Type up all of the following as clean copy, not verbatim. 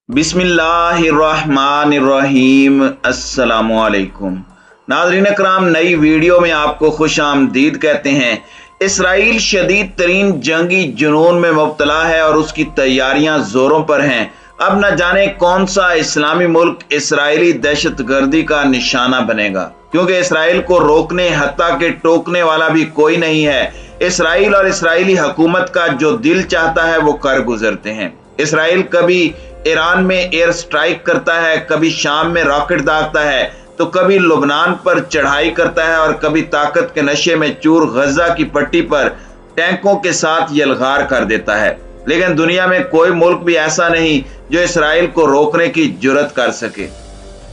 बिस्मिल्लाहिर्रहमानिर्रहीम। अस्सलामुअलैकुम नाज़रीन कराम, नई वीडियो में आपको खुश आमदीद कहते हैं। इसराइल शदीद तरीन जंगी जुनून में मुब्तला है और उसकी तैयारियां जोरों पर हैं। अब न जाने कौन सा इस्लामी मुल्क इसराइली दहशत गर्दी का निशाना बनेगा, क्योंकि इसराइल को रोकने हत्ता के टोकने वाला भी कोई नहीं है। इसराइल और इसराइली हुकूमत का जो दिल चाहता है वो कर गुजरते हैं। इसराइल कभी ईरान में एयर स्ट्राइक करता है, कभी शाम में रॉकेट दागता है, तो कभी लुबनान पर चढ़ाई करता है और कभी ताकत के नशे में चूर गजा की पट्टी पर टैंकों के साथ यलगार कर देता है। लेकिन दुनिया में कोई मुल्क भी ऐसा नहीं जो इसराइल को रोकने की जुर्रत कर सके।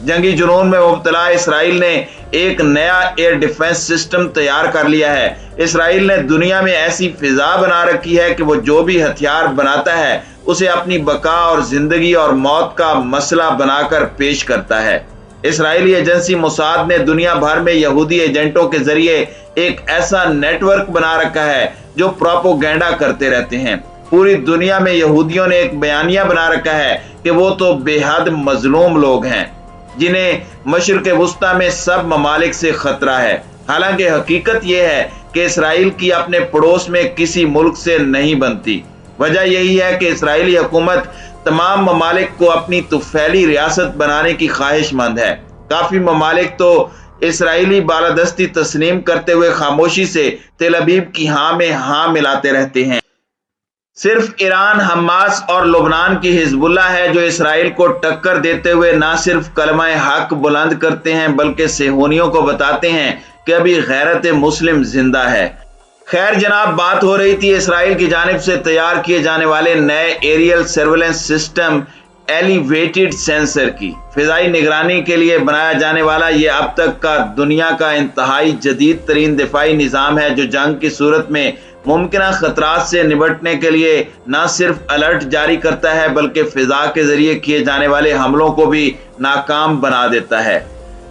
जंगी जुनून में मुब्तला इसराइल ने एक नया एयर डिफेंस सिस्टम तैयार कर लिया है। इसराइल ने दुनिया में ऐसी फिजा बना रखी है कि वो जो भी हथियार बनाता है उसे अपनी बका और जिंदगी और मौत का मसला बनाकर पेश करता है। इसराइली एजेंसी मोसाद ने दुनिया भर में यहूदी एजेंटों के जरिए एक ऐसा नेटवर्क बना रखा है जो प्रोपोगेंडा करते रहते हैं। पूरी दुनिया में यहूदियों ने एक बयानिया बना रखा है कि वो तो बेहद मजलूम लोग हैं, जिन्हें मशरिक़ वुस्ता में सब ममालिक से खतरा है। हालांकि हकीकत यह है कि इसराइल की अपने पड़ोस में किसी मुल्क से नहीं बनती। वजह यही है कि इसराइली हुकूमत तमाम ममालिक को अपनी तुफैली रियासत बनाने की ख्वाहिशमंद है। काफी ममालिक तो इसराइली बालादस्ती तस्लीम करते हुए खामोशी से तेल अवीव की हाँ में हाँ मिलाते रहते हैं। सिर्फ ईरान, हमास और लुबनान की हिजबुल्लाह है जो इसराइल को टक्कर देते हुए ना सिर्फ कलमा हक बुलंद करते हैं बल्कि सेहोनियों को बताते हैं कि अभी गैरत मुस्लिम जिंदा है। खैर जनाब, बात हो रही थी इसराइल की जानिब से तैयार किए जाने वाले नए aerial surveillance system elevated sensor की। फिजाई निगरानी के लिए बनाया जाने वाला ये अब तक का दुनिया का इंतहाई जदीद तरीन दिफाई निज़ाम है, जो जंग की सूरत में मुमकिन खतरात से निपटने के लिए न सिर्फ अलर्ट जारी करता है बल्कि फिजा के जरिए किए जाने वाले हमलों को भी नाकाम बना देता है।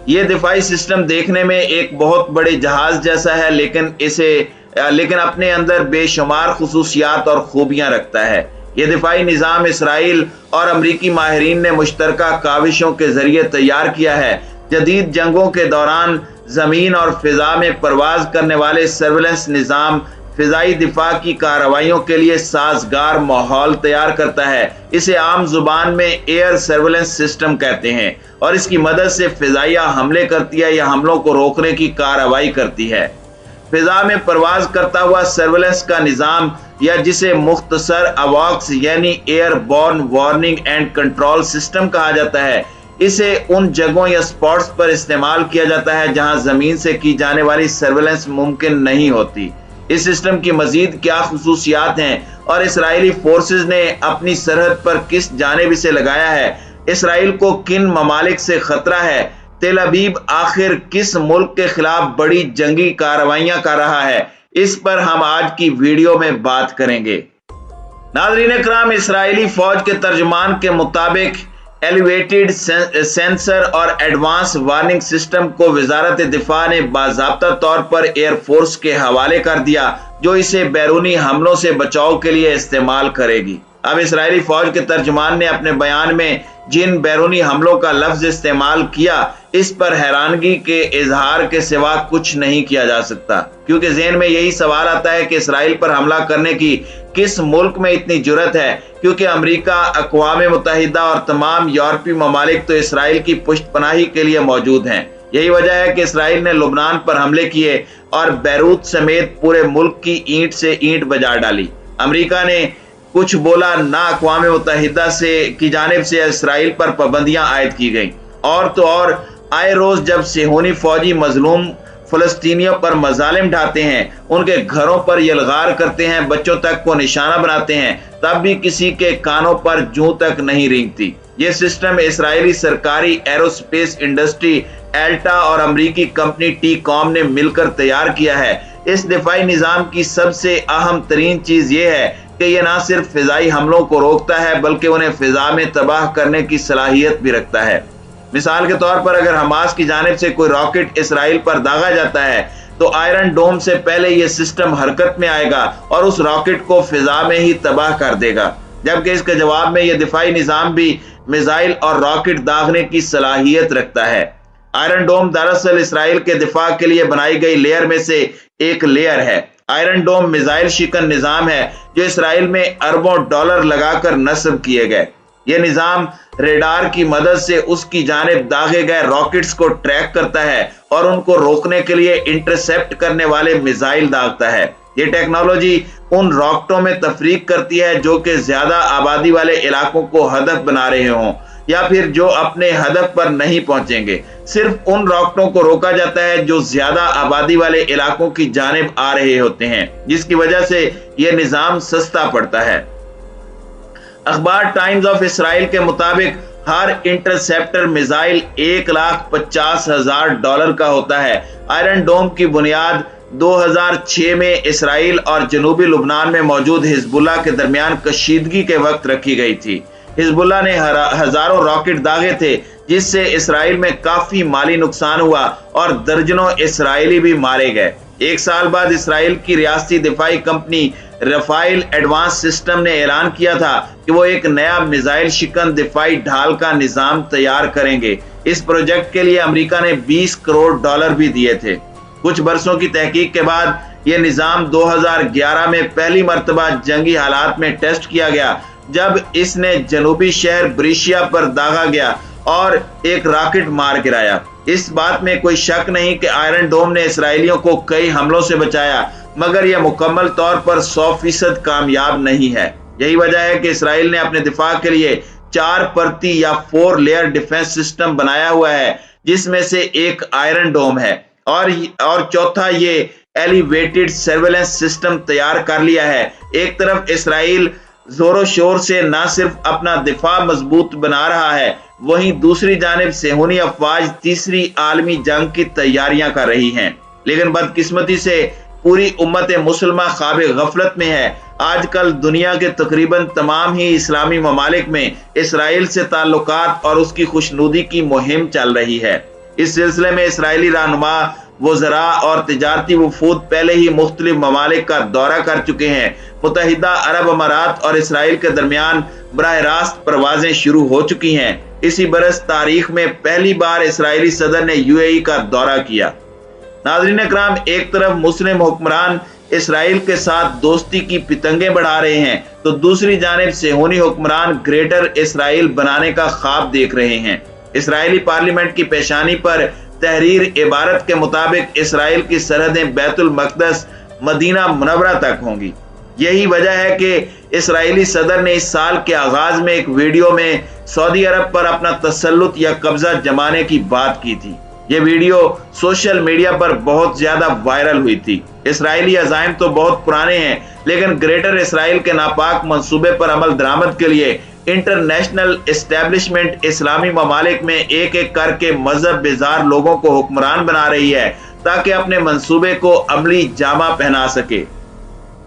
ये दिफाई सिस्टम देखने में एक बहुत बड़े जहाज जैसा है, लेकिन अपने अंदर बेशुमार खुसूसियात और खूबियां रखता है। यह दिफाई निज़ाम इसराइल और अमरीकी माहिरीन ने मुश्तरका काविशों के जरिए तैयार किया है। जदीद जंगों के दौरान जमीन और फिजा में परवाज करने वाले सर्वेलेंस निज़ाम फिजाई दिफा की कार्रवाइयों के लिए साजगार माहौल तैयार करता है। इसे आम जुबान में एयर सर्वेलेंस सिस्टम कहते हैं और इसकी मदद से फिजाइया हमले करती है या हमलों को रोकने की कार्रवाई करती है। फिजा में परवाज करता हुआ सर्वेलेंस का निज़ाम, या जिसे मुख्तसर अवॉक्स यानी airborne warning and control system कहा जाता है, इसे उन जगहों या स्पॉट्स पर इस्तेमाल किया जाता है जहां जमीन से की जाने वाली सर्वेलेंस मुमकिन नहीं होती। इस सिस्टम की मजीद क्या खुसूसियात हैं और इसराइली फोर्सेस ने अपनी सरहद पर किस जानिब इसे लगाया है, इसराइल को किन ममालिक से खतरा है, तेल अवीव आखिर किस मुल्क के खिलाफ बड़ी जंगी कार्रवाइयां कर रहा है, इस पर हम आज की वीडियो में बात करेंगे। नाज़रीन कराम, इसराइली फौज के तर्जुमान के मुताबिक एलिवेटेड सेंसर और एडवांस वार्निंग सिस्टम को वजारत दिफा ने बाज़ाब्ता तौर पर एयरफोर्स के हवाले कर दिया, जो इसे बैरूनी हमलों से बचाव के लिए इस्तेमाल करेगी। अब इसराइली फौज के तर्जुमान ने अपने बयान में जिन बैरूनी हमलों का लफ्ज इस्तेमाल किया, इस पर हैरानगी के इजहार के सिवा कुछ नहीं किया जा सकता, क्योंकि ज़हन में यही सवाल आता है कि इसराइल पर हमला करने की किस मुल्क में इतनी जुर्रत है, क्योंकि अमेरिका, अक़वाम मुत्तहिदा और तमाम यूरोपीय ममालिक तो इसराइल की पुष्टपनाही के लिए मौजूद हैं। यही वजह है कि इसराइल ने लुबनान पर हमले किए और बैरूत समेत पूरे मुल्क की ईंट से ईंट बजा डाली। अमेरिका ने कुछ बोला ना, अक़वाम मुत्तहिदा से की जानिब से इसराइल पर पाबंदियां आयद की गई। और तो और आए रोज जब सेहोनी फौजी मजलूम फलस्तीनियों पर मजालिम ढाते हैं, उनके घरों पर यलगार करते हैं, बच्चों तक को निशाना बनाते हैं, तब भी किसी के कानों पर जूं तक नहीं रेंगती। ये सिस्टम इसराइली सरकारी एरोस्पेस इंडस्ट्री एल्टा और अमरीकी कंपनी टी कॉम ने मिलकर तैयार किया है। इस दिफाई निज़ाम की सबसे अहम तरीन चीज ये है कि यह ना सिर्फ फिजाई हमलों को रोकता है बल्कि उन्हें फिजा में तबाह करने की सलाहियत भी रखता है। मिसाल के तौर पर अगर हमास की जानिब से कोई रॉकेट इसराइल पर दागा जाता है तो आयरन डोम से पहले यह सिस्टम हरकत में आएगा और उस रॉकेट को फिजा में ही तबाह कर देगा। جبکہ اس کے جواب میں یہ دفاعی نظام بھی میزائل اور راکٹ داغنے کی صلاحیت رکھتا ہے۔ آئرن ڈوم دراصل اسرائیل کے دفاع کے لیے بنائی گئی لیئر میں سے ایک لیئر ہے۔ آئرن ڈوم میزائل شکن نظام ہے جو اسرائیل میں اربوں ڈالر لگا کر نصب کیے گئے۔ یہ نظام ریڈار کی مدد سے اس کی جانب داغے گئے راکٹس کو ٹریک کرتا ہے اور ان کو روکنے کے لیے انٹرسیپٹ کرنے والے میزائل داغتا ہے۔ یہ ٹیکنالوجی ان راکٹوں میں تفریق کرتی ہے جو کہ زیادہ آبادی والے علاقوں کو ہدف بنا رہے ہوں یا پھر جو اپنے ہدف پر نہیں پہنچیں گے۔ صرف ان راکٹوں کو روکا جاتا ہے جو زیادہ آبادی والے علاقوں کی جانب آ رہے ہوتے ہیں، جس کی وجہ سے یہ نظام سستا پڑتا ہے۔ اخبار ٹائمز آف اسرائیل کے مطابق ہر انٹرسیپٹر میزائل $1,50,000 کا ہوتا ہے۔ آئرن ڈوم کی بنیاد 2006 میں اسرائیل اور جنوبی لبنان میں موجود حزب اللہ کے درمیان کشیدگی کے وقت رکھی گئی تھی۔ حزب اللہ نے ہزاروں راکٹ داغے تھے جس سے اسرائیل میں کافی مالی نقصان ہوا اور درجنوں اسرائیلی بھی مارے گئے۔ ایک سال بعد اسرائیل کی ریاستی دفاعی کمپنی رفائل ایڈوانس سسٹم نے اعلان کیا تھا کہ وہ ایک نیا میزائل شکن دفاعی ڈھال کا نظام تیار کریں گے۔ اس پروجیکٹ کے لیے امریکہ نے $20 کروڑ بھی دیے تھے۔ کچھ برسوں کی تحقیق کے بعد یہ نظام 2011 میں پہلی مرتبہ جنگی حالات میں ٹیسٹ کیا گیا جب اس نے جنوبی شہر بریشیا پر داغا گیا اور ایک راکٹ مار گرایا۔ اس بات میں کوئی شک نہیں کہ آئرن ڈوم نے اسرائیلیوں کو کئی حملوں سے بچایا، مگر یہ مکمل طور پر 100% کامیاب نہیں ہے۔ یہی وجہ ہے کہ اسرائیل نے اپنے دفاع کے لیے 4 پرتی یا 4 لیئر ڈیفنس سسٹم بنایا ہوا ہے، جس میں سے ایک آئرن ڈوم ہے اور چوتھا یہ ایلیویٹڈ سرویلنس سسٹم تیار کر لیا ہے۔ ایک طرف اسرائیل زور و شور سے نہ صرف اپنا دفاع مضبوط بنا رہا ہے، وہیں دوسری جانب صہیونی افواج تیسری عالمی جنگ کی تیاریاں کر رہی ہیں۔ لیکن بدقسمتی سے پوری امت مسلمہ خواب غفلت میں ہے۔ آج کل دنیا کے تقریباً تمام ہی اسلامی ممالک میں اسرائیل سے تعلقات اور اس کی خوشنودی کی مہم چل رہی ہے۔ اس سلسلے میں اسرائیلی رہنما، وزراء اور تجارتی وفود پہلے ہی مختلف ممالک کا دورہ کر چکے ہیں۔ متحدہ عرب امارات اور اسرائیل کے درمیان براہ راست پروازیں شروع ہو چکی ہیں۔ اسی برس تاریخ میں پہلی بار اسرائیلی صدر نے UAE کا دورہ کیا۔ ناظرین اکرام، ایک طرف مسلم حکمران اسرائیل کے ساتھ دوستی کی پتنگیں بڑھا رہے ہیں تو دوسری جانب صہیونی حکمران گریٹر اسرائیل بنانے کا خواب دیکھ رہے ہیں۔ اسرائیلی پارلیمنٹ کی پیشانی پر تحریر عبارت کے مطابق اسرائیل کی سرحدیں بیت المقدس مدینہ منورہ تک ہوں گی۔ یہی وجہ ہے کہ اسرائیلی صدر نے اس سال کے آغاز میں ایک ویڈیو میں سعودی عرب پر اپنا تسلط یا قبضہ جمانے کی بات کی تھی۔ یہ ویڈیو سوشل میڈیا پر بہت زیادہ وائرل ہوئی تھی۔ اسرائیلی عزائم تو بہت پرانے ہیں، لیکن گریٹر اسرائیل کے ناپاک منصوبے پر عمل درآمد کے لیے انٹرنیشنل اسٹیبلشمنٹ اسلامی ممالک میں ایک ایک کر کے مذہب بیزار لوگوں کو حکمران بنا رہی ہے تاکہ اپنے منصوبے کو عملی جامہ پہنا سکے۔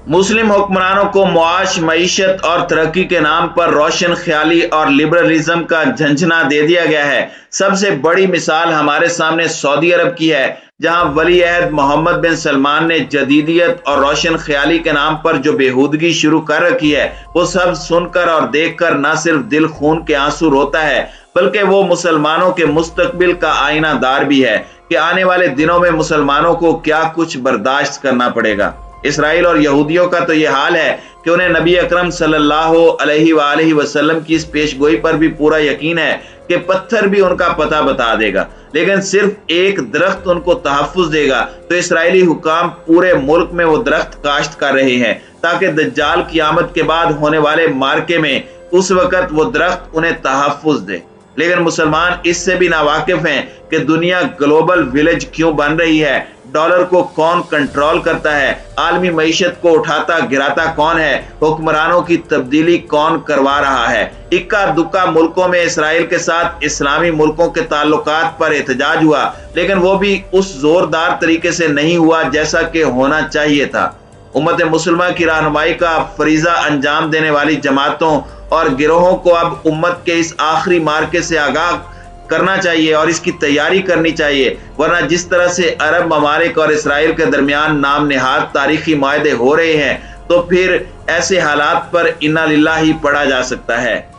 مسلم حکمرانوں کو معاش، معیشت اور ترقی کے نام پر روشن خیالی اور لبرلزم کا جھنجھنا دے دیا گیا ہے۔ سب سے بڑی مثال ہمارے سامنے سعودی عرب کی ہے، جہاں ولی عہد محمد بن سلمان نے جدیدیت اور روشن خیالی کے نام پر جو بےہودگی شروع کر رکھی ہے، وہ سب سن کر اور دیکھ کر نہ صرف دل خون کے آنسو روتا ہے، بلکہ وہ مسلمانوں کے مستقبل کا آئینہ دار بھی ہے کہ آنے والے دنوں میں مسلمانوں کو کیا کچھ برداشت کرنا پڑے گا۔ اسرائیل اور یہودیوں کا تو یہ حال ہے کہ انہیں نبی اکرم صلی اللہ علیہ وآلہ وسلم کی اس پیش گوئی پر بھی پورا یقین ہے کہ پتھر بھی ان کا پتہ بتا دے گا، لیکن صرف ایک درخت ان کو تحفظ دے گا۔ تو اسرائیلی حکام پورے ملک میں وہ درخت کاشت کر رہے ہیں تاکہ دجال کی آمد کے بعد ہونے والے مارکے میں اس وقت وہ درخت انہیں تحفظ دے۔ لیکن مسلمان اس سے بھی ناواقف ہیں کہ دنیا گلوبل ولیج کیوں بن رہی ہے، ڈالر کو کون کنٹرول کرتا ہے، عالمی معیشت کو اٹھاتا گراتا کون ہے، حکمرانوں کی تبدیلی کون کروا رہا ہے۔ اکا دکا ملکوں میں اسرائیل کے ساتھ اسلامی ملکوں کے تعلقات پر احتجاج ہوا، لیکن وہ بھی اس زوردار طریقے سے نہیں ہوا جیسا کہ ہونا چاہیے تھا۔ امت مسلمہ کی رہنمائی کا فریضہ انجام دینے والی جماعتوں اور گروہوں کو اب امت کے اس آخری مارکے سے آگاہ کرنا چاہیے اور اس کی تیاری کرنی چاہیے، ورنہ جس طرح سے عرب ممالک اور اسرائیل کے درمیان نام نہاد تاریخی معاہدے ہو رہے ہیں تو پھر ऐसे हालात पर इन्ना लिल्लाही पढ़ा जा सकता है।